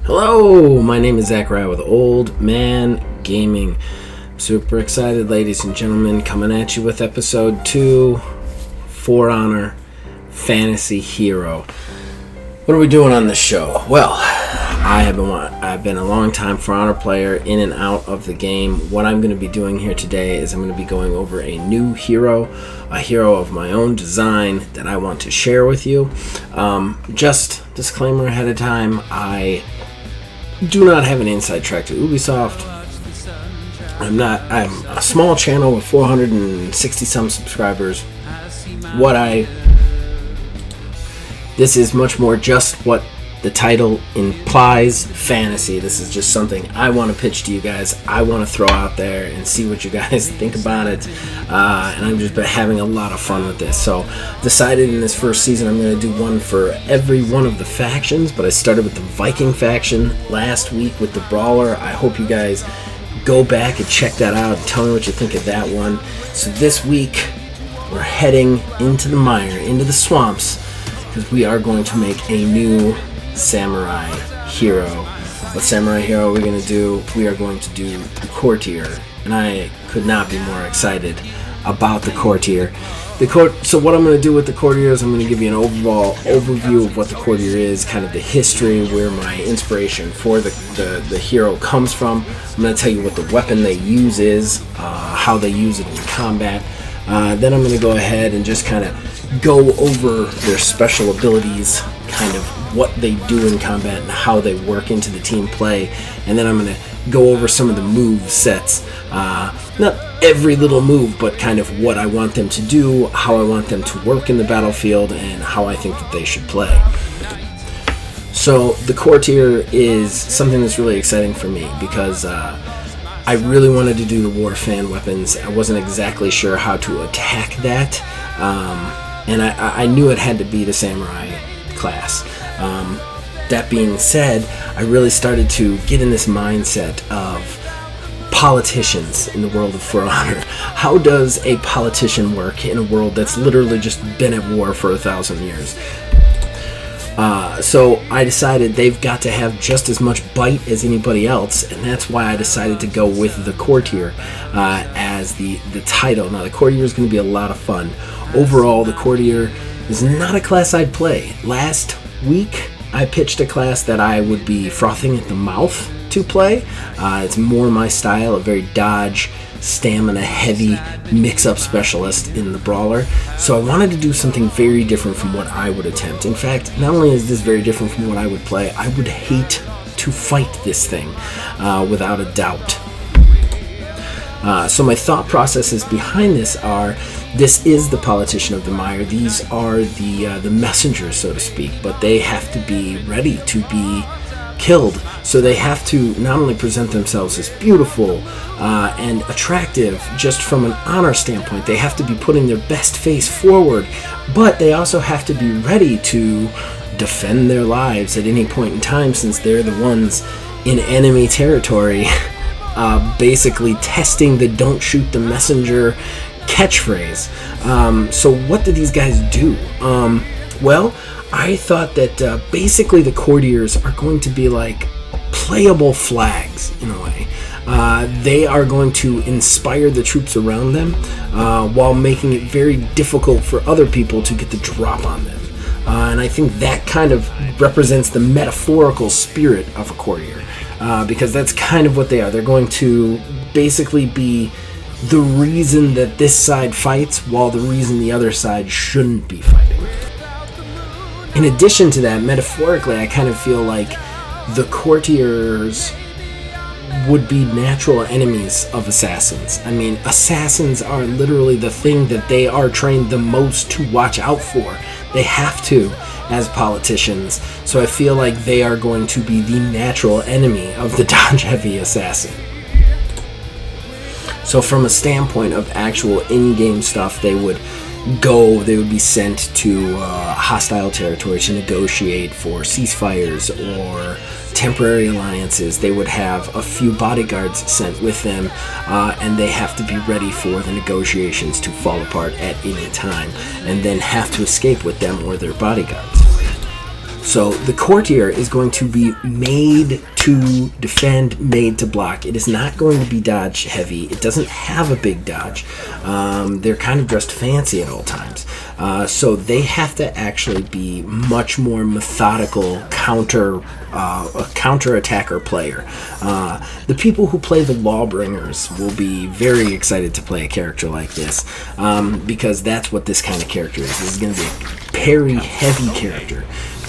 Hello, my name is Zach Rye with Old Man Gaming. I'm super excited, ladies and gentlemen, coming at you with episode 2, For Honor Fantasy Hero. What are we doing on this show? Well, I've been a long time For Honor player, in and out of the game. What I'm going to be doing here today is I'm going to be going over a new hero, a hero of my own design that I want to share with you. Just disclaimer ahead of time, I do not have an inside track to Ubisoft. I'm a small channel with 460 some subscribers. This is much more just what the title implies, fantasy. This is just something I want to pitch to you guys. I want to throw out there and see what you guys think about it. And I've just been having a lot of fun with this. So decided in this first season I'm going to do one for every one of the factions, but I started with the Viking faction last week with the Brawler. I hope you guys go back and check that out and tell me what you think of that one. So this week we're heading into the Myre, into the swamps, because we are going to make a new samurai hero. What samurai hero are we going to do? We are going to do the Courtier, and I could not be more excited about the Courtier. So what I'm going to do with the Courtier is I'm going to give you an overall overview of what the Courtier is, kind of the history, where my inspiration for the hero comes from. I'm going to tell you what the weapon they use is, how they use it in combat. Then I'm going to go ahead and just kind of go over their special abilities, kind of what they do in combat and how they work into the team play. And then I'm going to go over some of the move sets. Not every little move, but kind of what I want them to do, how I want them to work in the battlefield, and how I think that they should play. So the Courtier is something that's really exciting for me because I really wanted to do the war fan weapons. I wasn't exactly sure how to attack that. And I knew it had to be the samurai class. That being said, I really started to get in this mindset of politicians in the world of For Honor. How does a politician work in a world that's literally just been at war for 1,000 years? So I decided they've got to have just as much bite as anybody else, and that's why I decided to go with the Courtier as the title. Now, the Courtier is going to be a lot of fun. Overall, the Courtier is not a class I'd play. Last week, I pitched a class that I would be frothing at the mouth to play. It's more my style, a very dodge, stamina-heavy mix-up specialist in the Brawler. So I wanted to do something very different from what I would attempt. In fact, not only is this very different from what I would play, I would hate to fight this thing without a doubt. So my thought processes behind this is the politician of the Myre. These are the messengers, so to speak, but they have to be ready to be killed. So they have to not only present themselves as beautiful and attractive just from an honor standpoint, they have to be putting their best face forward, but they also have to be ready to defend their lives at any point in time, since they're the ones in enemy territory basically testing the "don't shoot the messenger" catchphrase. So what do these guys do? Well, I thought that basically the Courtiers are going to be like playable flags in a way. They are going to inspire the troops around them while making it very difficult for other people to get the drop on them. And I think that kind of represents the metaphorical spirit of a Courtier, because that's kind of what they are. They're going to basically be the reason that this side fights, while the reason the other side shouldn't be fighting. In addition to that, metaphorically, I kind of feel like the Courtiers would be natural enemies of assassins. I mean, assassins are literally the thing that they are trained the most to watch out for. They have to, as politicians. So I feel like they are going to be the natural enemy of the dodge-heavy assassin. So from a standpoint of actual in-game stuff, they would be sent to hostile territory to negotiate for ceasefires or temporary alliances. They would have a few bodyguards sent with them, and they have to be ready for the negotiations to fall apart at any time, and then have to escape with them or their bodyguards. So the Courtier is going to be made to defend, made to block. It is not going to be dodge heavy. It doesn't have a big dodge. They're kind of dressed fancy at all times. So they have to actually be much more methodical counter-attacker player. The people who play the Lawbringers will be very excited to play a character like this, because that's what this kind of character is. This is going to be a parry heavy character.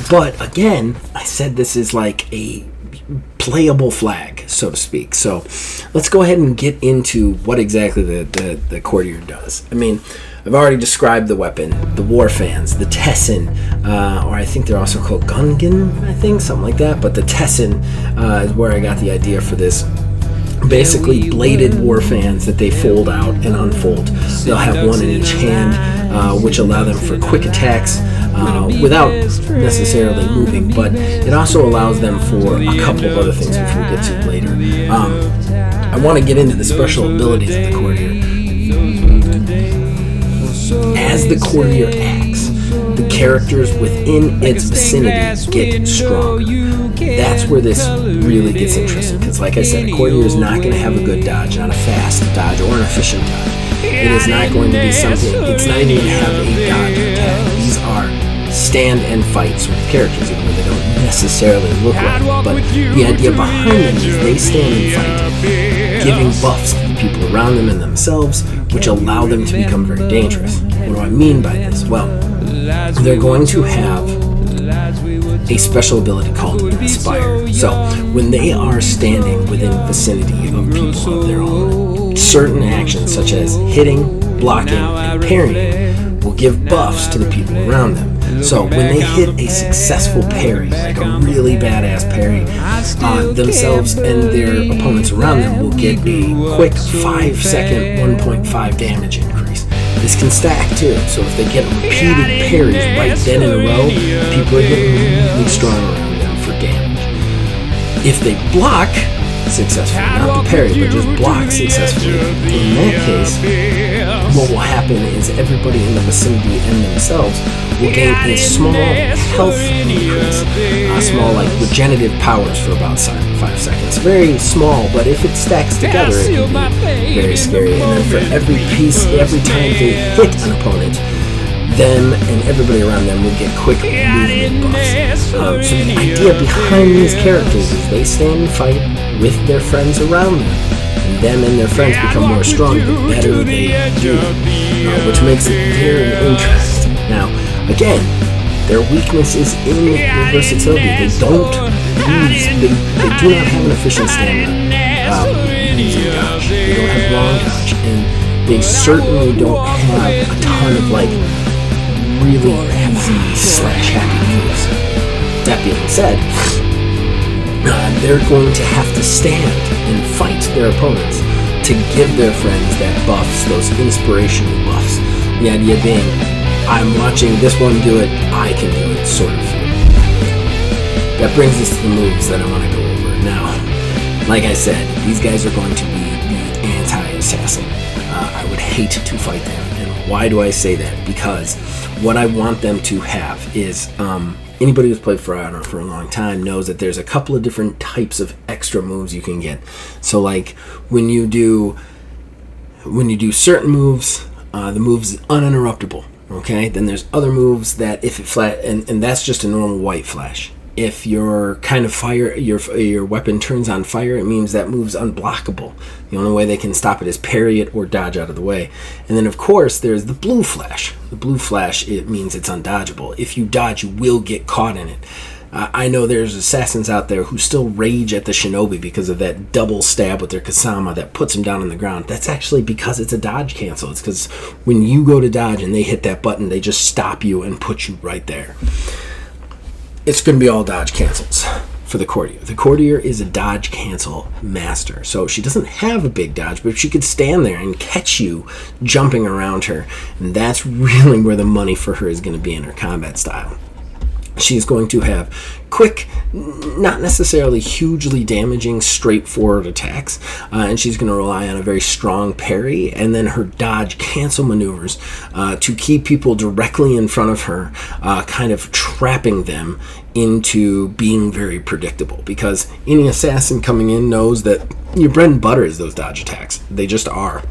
But again, I said this is like a playable flag, so to speak. So let's go ahead and get into what exactly the Courtier does. I mean, I've already described the weapon, the war fans, the Tessin, or I think they're also called Gungan, I think, something like that. But the Tessin is where I got the idea for this. Basically bladed war fans that they fold out and unfold. They'll have one in each hand, which allow them for quick attacks without necessarily moving, but it also allows them for a couple of other things which we'll get to later. I want to get into the special abilities of the Courtier. As the Courtier acts, the characters within its vicinity get stronger. That's where this really gets interesting, because like I said, a Courtier is not going to have a good dodge, not a fast dodge or an efficient dodge. It is not going to be something, it's not even going to have a dodge attack. These are stand and fight sort of characters, even though they don't necessarily look like it. But the idea behind them is they stand and fight, giving buffs to the people around them and themselves, which allow them to become very dangerous. What do I mean by this? Well, they're going to have a special ability called Inspire. So when they are standing within vicinity of people of their own, certain actions such as hitting, blocking, and parrying will give buffs to the people around them. So when they hit a successful parry, like a really badass parry, themselves and their opponents around them will get a quick 5-second 1.5 damage increase. This can stack too, so if they get repeated parries right then in a row, people are getting really strong around them for damage. If they block successfully, not the parry, but just block successfully, in that case, what will happen is everybody in the vicinity and themselves will gain a small health increase, small like regenerative powers for about 5 seconds. Very small, but if it stacks together, it can be very scary. And then for every time they hit an opponent, them and everybody around them will get quick movement buffs. So the idea behind these characters is they stand and fight with their friends around them. And them and their friends become more strong the better they do, which makes it very interesting. Now, again, their weakness is in their versatility. They don't use, they do not have an efficient stamina using dodge. They don't have long dodge, and they certainly don't have a ton of like really heavy slash happy moves. That being said, they're going to have to stand and fight their opponents to give their friends that buffs, those inspirational buffs. The idea being, I'm watching this one do it, I can do it, sort of feel. That brings us to the moves that I want to go over. Now, like I said, these guys are going to be the anti-assassin. I would hate to fight them. And why do I say that? Because what I want them to have is, anybody who's played For Honor for a long time knows that there's a couple of different types of extra moves you can get. So like when you do certain moves, the move's uninterruptible. Okay, then there's other moves that if it flat, and that's just a normal white flash. If your kind of fire, your weapon turns on fire, it means that move's unblockable. The only way they can stop it is parry it or dodge out of the way. And then of course there's the blue flash. The blue flash, it means it's undodgeable. If you dodge, you will get caught in it. I know there's assassins out there who still rage at the shinobi because of that double stab with their kasama that puts them down on the ground. That's actually because it's a dodge cancel. It's because when you go to dodge and they hit that button, they just stop you and put you right there. It's going to be all dodge cancels for the Courtier. The Courtier is a dodge cancel master. So she doesn't have a big dodge, but she could stand there and catch you jumping around her. And that's really where the money for her is going to be in her combat style. She's going to have quick, not necessarily hugely damaging, straightforward attacks, and she's going to rely on a very strong parry and then her dodge cancel maneuvers to keep people directly in front of her, kind of trapping them into being very predictable, because any assassin coming in knows that your bread and butter is those dodge attacks. They just are.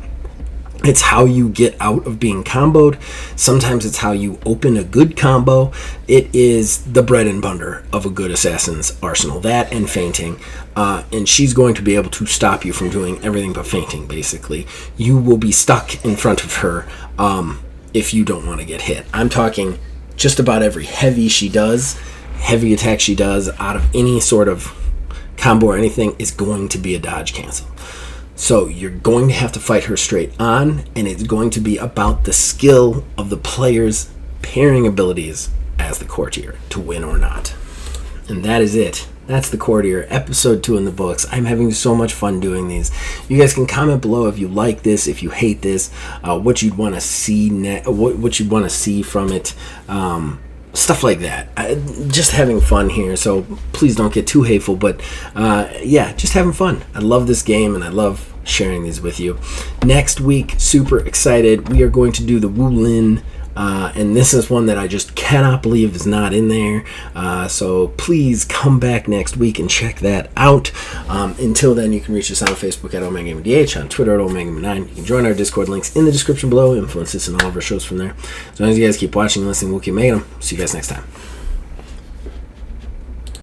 It's how you get out of being comboed. Sometimes it's how you open a good combo. It is the bread and butter of a good assassin's arsenal. That and feinting. And she's going to be able to stop you from doing everything but feinting, basically. You will be stuck in front of her if you don't want to get hit. I'm talking just about every heavy attack she does out of any sort of combo or anything is going to be a dodge cancel. So you're going to have to fight her straight on, and it's going to be about the skill of the player's parrying abilities as the Courtier to win or not. And that is it. That's the Courtier, episode 2 in the books. I'm having so much fun doing these. You guys can comment below if you like this, if you hate this, what you'd want to see what you'd want to see from it. Stuff like that. Just having fun here, so please don't get too hateful, but yeah, just having fun. I love this game and I love sharing these with you. Next week, super excited, we are going to do the Wu Lin, and this is one that I just cannot believe is not in there, so please come back next week and check that out. Until then, you can reach us on Facebook at OmegaGamerDH, on Twitter at OmegaGamer9. You can join our Discord, links in the description below, influence us in all of our shows from there. As long as you guys keep watching and listening, we'll keep making them. See you guys next time.